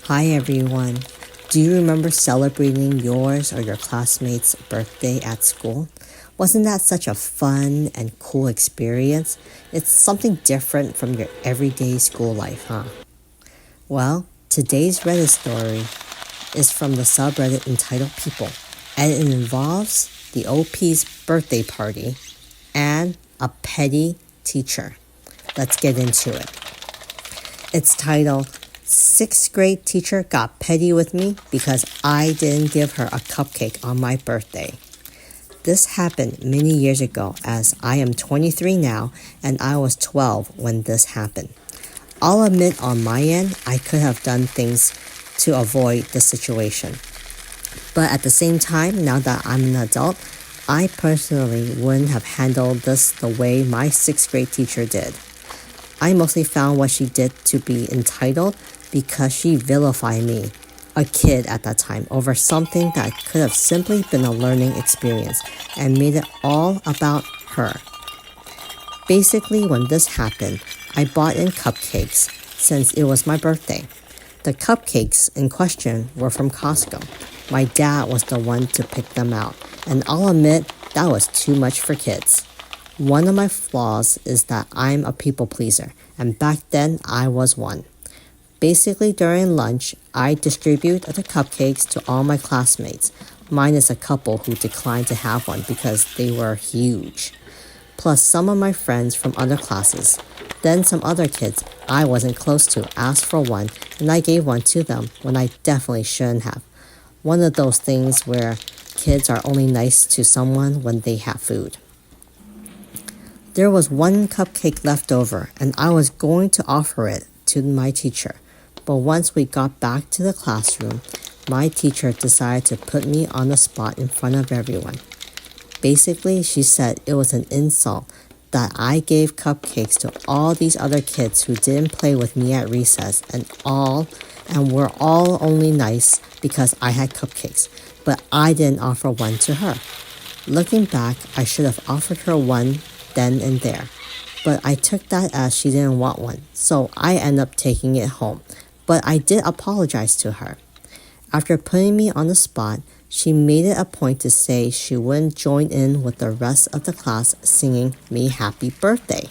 Hi everyone. Do you remember celebrating yours or your classmates' birthday at school? Wasn't that such a fun and cool experience? It's something different from your everyday school life, huh? Well, today's Reddit story is from the subreddit entitled People, and it involves the OP's birthday party and a petty teacher. Let's get into it. It's titled Sixth grade teacher got petty with me because I didn't give her a cupcake on my birthday. This happened many years ago, as I am 23 now and I was 12 when this happened. I'll admit on my end, I could have done things to avoid the situation. But at the same time, now that I'm an adult, I personally wouldn't have handled this the way my sixth grade teacher did. I mostly found what she did to be entitled because she vilified me, a kid at that time, over something that could have simply been a learning experience and made it all about her. Basically, when this happened, I bought in cupcakes since it was my birthday. The cupcakes in question were from Costco. My dad was the one to pick them out, and I'll admit that was too much for kids. One of my flaws is that I'm a people pleaser, and back then I was one. Basically, during lunch, I distribute the cupcakes to all my classmates, minus a couple who declined to have one because they were huge. Plus some of my friends from other classes. Then some other kids I wasn't close to asked for one, and I gave one to them when I definitely shouldn't have. One of those things where kids are only nice to someone when they have food. There was one cupcake left over, and I was going to offer it to my teacher. But once we got back to the classroom, my teacher decided to put me on the spot in front of everyone. Basically, she said it was an insult that I gave cupcakes to all these other kids who didn't play with me at recess and were all only nice because I had cupcakes, but I didn't offer one to her. Looking back, I should have offered her one then and there, but I took that as she didn't want one, so I ended up taking it home. But I did apologize to her. After putting me on the spot, she made it a point to say she wouldn't join in with the rest of the class singing me happy birthday.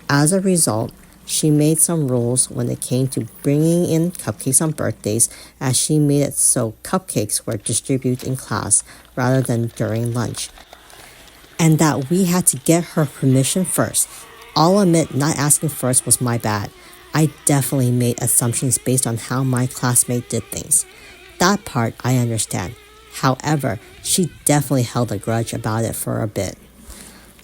As a result, she made some rules when it came to bringing in cupcakes on birthdays, as she made it so cupcakes were distributed in class rather than during lunch, and that we had to get her permission first. I'll admit not asking first was my bad. I definitely made assumptions based on how my classmate did things. That part I understand. However, she definitely held a grudge about it for a bit.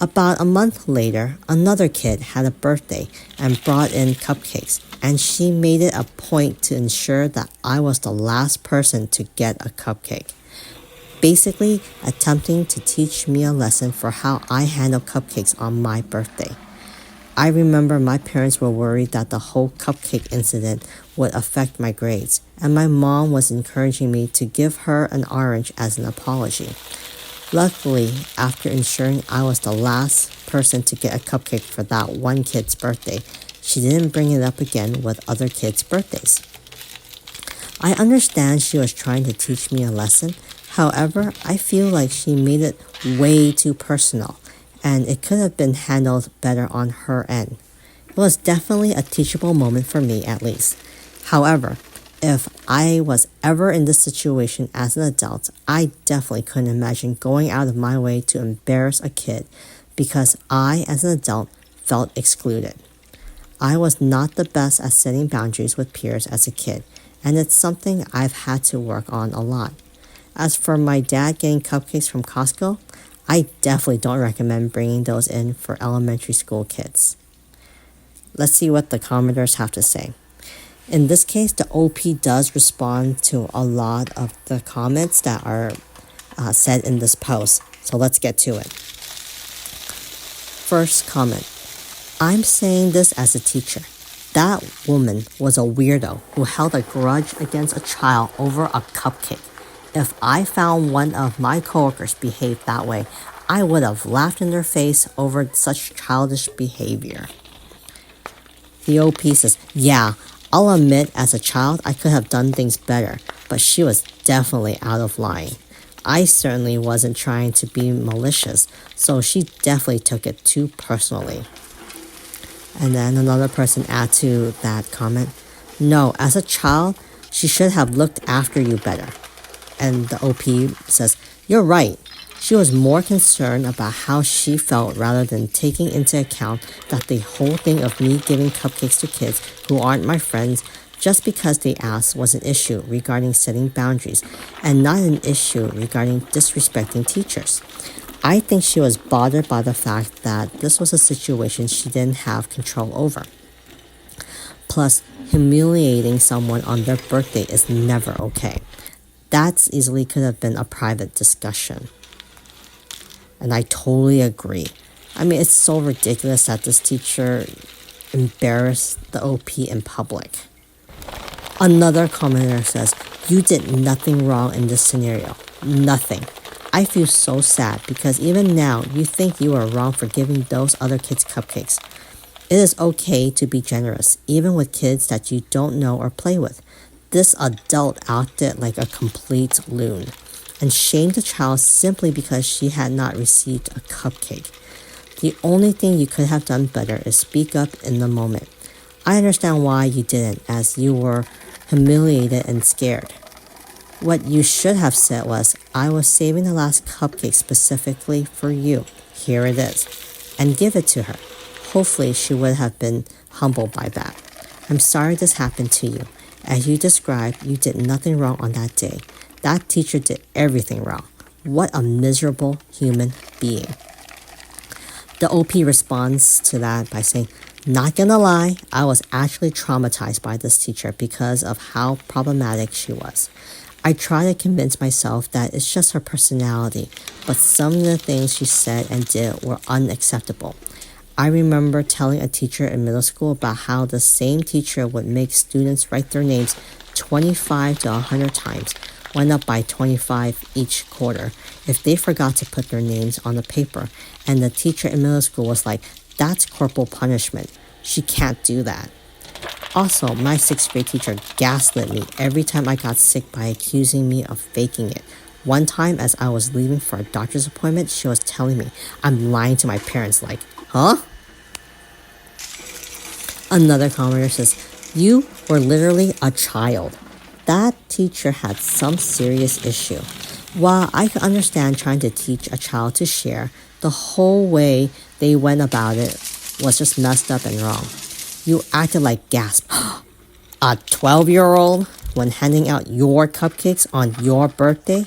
About a month later, another kid had a birthday and brought in cupcakes, and she made it a point to ensure that I was the last person to get a cupcake. Basically, attempting to teach me a lesson for how I handle cupcakes on my birthday. I remember my parents were worried that the whole cupcake incident would affect my grades, and my mom was encouraging me to give her an orange as an apology. Luckily, after ensuring I was the last person to get a cupcake for that one kid's birthday, she didn't bring it up again with other kids' birthdays. I understand she was trying to teach me a lesson. However, I feel like she made it way too personal, and it could have been handled better on her end. It was definitely a teachable moment for me, at least. However, if I was ever in this situation as an adult, I definitely couldn't imagine going out of my way to embarrass a kid because I, as an adult, felt excluded. I was not the best at setting boundaries with peers as a kid, and it's something I've had to work on a lot. As for my dad getting cupcakes from Costco, I definitely don't recommend bringing those in for elementary school kids. Let's see what the commenters have to say. In this case, the OP does respond to a lot of the comments that are said in this post, so let's get to it. First comment. I'm saying this as a teacher. That woman was a weirdo who held a grudge against a child over a cupcake. If I found one of my coworkers behaved that way, I would have laughed in their face over such childish behavior. The OP says, yeah, I'll admit, as a child, I could have done things better, but she was definitely out of line. I certainly wasn't trying to be malicious, so she definitely took it too personally. And then another person add to that comment, no, as a child, she should have looked after you better. And the OP says, you're right. She was more concerned about how she felt rather than taking into account that the whole thing of me giving cupcakes to kids who aren't my friends just because they asked was an issue regarding setting boundaries and not an issue regarding disrespecting teachers. I think she was bothered by the fact that this was a situation she didn't have control over. Plus, humiliating someone on their birthday is never okay. That easily could have been a private discussion. And I totally agree. I mean, it's so ridiculous that this teacher embarrassed the OP in public. Another commenter says, you did nothing wrong in this scenario. Nothing. I feel so sad because even now you think you are wrong for giving those other kids cupcakes. It is okay to be generous, even with kids that you don't know or play with. This adult acted like a complete loon and shamed the child simply because she had not received a cupcake. The only thing you could have done better is speak up in the moment. I understand why you didn't, as you were humiliated and scared. What you should have said was, I was saving the last cupcake specifically for you. Here it is. And give it to her. Hopefully she would have been humbled by that. I'm sorry this happened to you. As you described, you did nothing wrong on that day. That teacher did everything wrong. What a miserable human being. The OP responds to that by saying, not gonna lie, I was actually traumatized by this teacher because of how problematic she was. I try to convince myself that it's just her personality, but some of the things she said and did were unacceptable. I remember telling a teacher in middle school about how the same teacher would make students write their names 25 to 100 times, went up by 25 each quarter, if they forgot to put their names on the paper. And the teacher in middle school was like, that's corporal punishment. She can't do that. Also, my 6th grade teacher gaslit me every time I got sick by accusing me of faking it. One time, as I was leaving for a doctor's appointment, she was telling me I'm lying to my parents, like, huh? Another commenter says, you were literally a child. That teacher had some serious issue. While I could understand trying to teach a child to share, the whole way they went about it was just messed up and wrong. You acted like gasp. A 12-year-old when handing out your cupcakes on your birthday?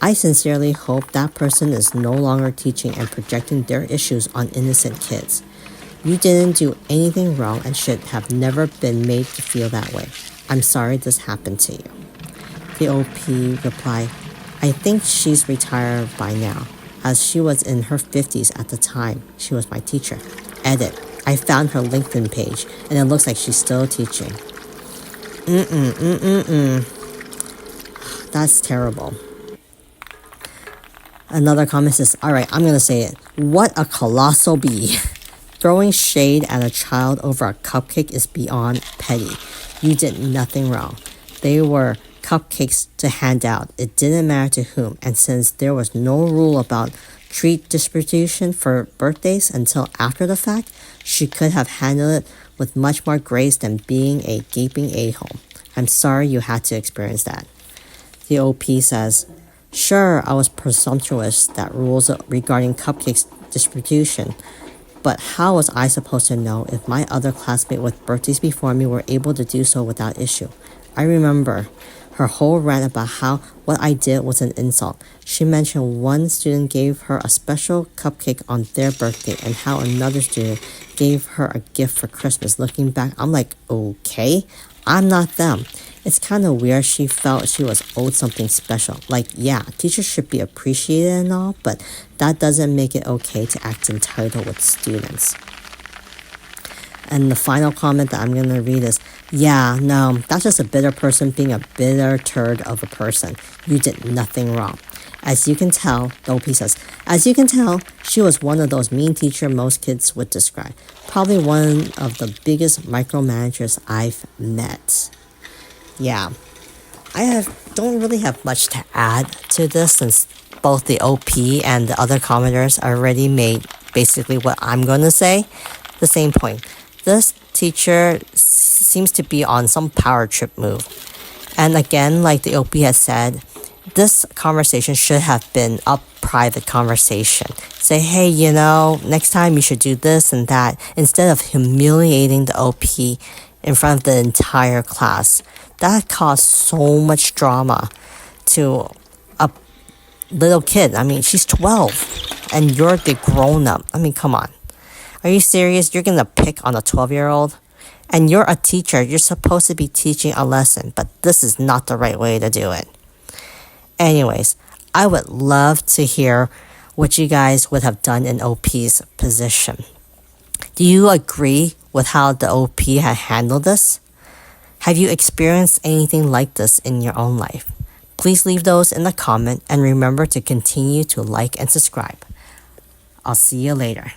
I sincerely hope that person is no longer teaching and projecting their issues on innocent kids. You didn't do anything wrong and should have never been made to feel that way. I'm sorry this happened to you. The OP replied, I think she's retired by now, as she was in her 50s at the time she was my teacher. Edit. I found her LinkedIn page, and it looks like she's still teaching. That's terrible. Another comment says, alright, I'm going to say it. What a colossal bee. Throwing shade at a child over a cupcake is beyond petty. You did nothing wrong. They were cupcakes to hand out. It didn't matter to whom, and since there was no rule about treat distribution for birthdays until after the fact, she could have handled it with much more grace than being a gaping a-hole. I'm sorry you had to experience that. The OP says, sure, I was presumptuous that rules regarding cupcakes distribution, but how was I supposed to know if my other classmate with birthdays before me were able to do so without issue? I remember her whole rant about how what I did was an insult. She mentioned one student gave her a special cupcake on their birthday and how another student gave her a gift for Christmas. Looking back, I'm like, okay, I'm not them. It's kind of weird she felt she was owed something special. Like, yeah, teachers should be appreciated and all, but that doesn't make it okay to act entitled with students. And the final comment that I'm going to read is, yeah, no, that's just a bitter person being a bitter turd of a person. You did nothing wrong. As you can tell, the OP says, as you can tell, she was one of those mean teacher most kids would describe. Probably one of the biggest micromanagers I've met. Yeah, don't really have much to add to this since both the OP and the other commenters already made basically what I'm going to say. The same point. This teacher seems to be on some power trip move. And again, like the OP has said, this conversation should have been a private conversation. Say, hey, next time you should do this and that, instead of humiliating the OP in front of the entire class. That caused so much drama to a little kid. I mean, she's 12 and you're the grown up. I mean, come on. Are you serious? You're going to pick on a 12-year-old? And you're a teacher. You're supposed to be teaching a lesson, but this is not the right way to do it. Anyways, I would love to hear what you guys would have done in OP's position. Do you agree with how the OP had handled this? Have you experienced anything like this in your own life? Please leave those in the comment and remember to continue to like and subscribe. I'll see you later.